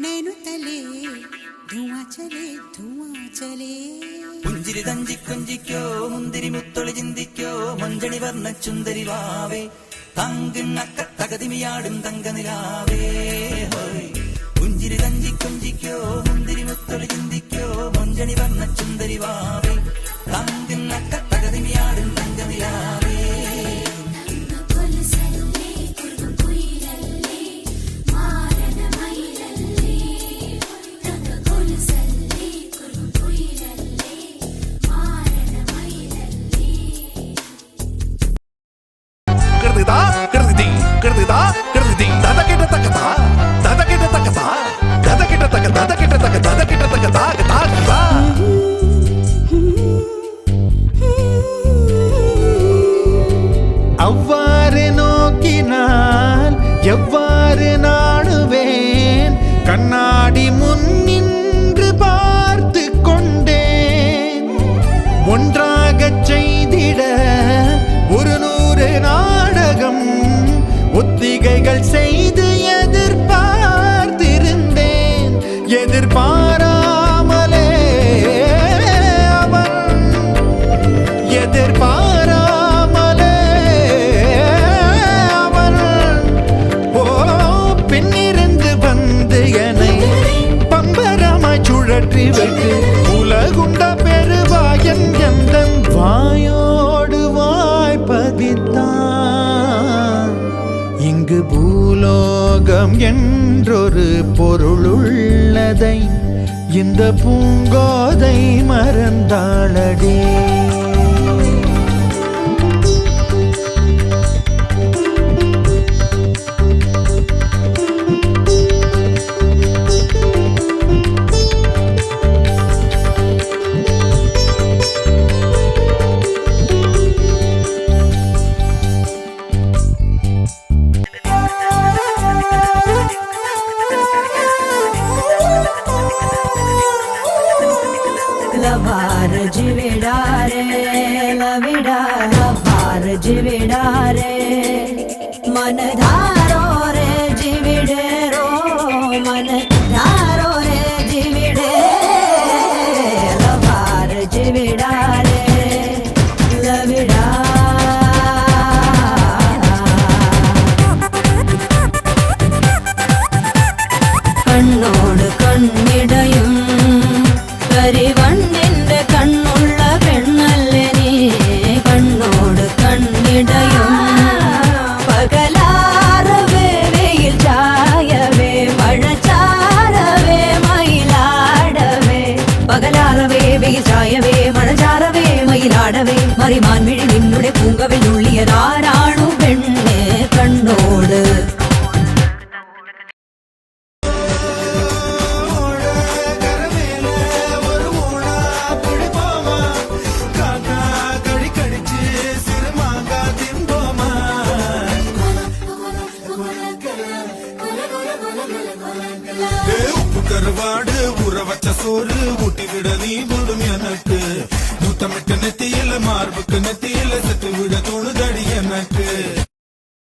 నేను తలే ധുവാ ചലേ പുഞ്ചിരി തഞ്ചി കൊഞ്ചിക്കോ മുന്തിരി മുത്തൊളി ചിന്തിക്കോ മഞ്ചണി വർണ്ണ ചുന്ദരി വാവേ തങ്കിണ്ണക്ക തകതിമിയാടും തങ്കനിലാവേ പുഞ്ചിരി തഞ്ചി കൊഞ്ചിക്കോ മുന്തിരി മുത്തൊളി ചിന്തിക്കോ മഞ്ചണി വർണ്ണ ചുന്ദരി വാവേ തങ്കിണ്ണക്ക തകതിമിയാടും തങ്കനിലാവേ அவ்வாறு நோக்கினால் எவ்வாறு நாடுவேன் கண்ணாடி முன் நின்று பார்த்து கொண்டேன் ஒன்றாகச் செய்திட 100 நாடகம் ஒத்திகைகள் செய்து எதிர்பார்த்திருந்தேன் எதிர்பாராமலே அவன் எதிர்பாராமலே அவன் பின்னிருந்து வந்து என்னை பம்பரமாய் சுழற்றி விட்டு உலகுண்ட பெருவாயன் எந்த வாயோடு வாய்ப்பதித்தான் இங்கு பூலோகம் என்றொரு பொருளுள்ளதை இந்த பூங்கோதை மறந்தாளடே जिविडारे मन धारो रे जिविडेरो मन धारो रे जिविडे लवार जिविडारे लविडा कण्णोड कण्णिडयुम കരിവണ്ണിന്റെ കണ്ണുള്ള പെണ്ണല്ലേ നീ കണ്ണോട് കണ്ണിടയും പകലാറവേ വെയിൽ ചായവേ മഴ ചാരവേ മയിലാടവേ പകലാറവേ വെയിൽ ചായവേ മഴ ചാരവേ മയിലാടവേ മറിമാൻ മിഴി നിന്നുടെ പൂങ്കവിൽ ഉള്ളിയതാരാണു പെണ്ണെ കണ്ണോട് கருவாடு ஊற வச்ச சோறு ஊட்டி விட நீ போடும் எனக்கு முத்தமிட்டு நெத்தியில மார்புக்கு நெத்தியில செத்து விட தோணுதடி எனக்கு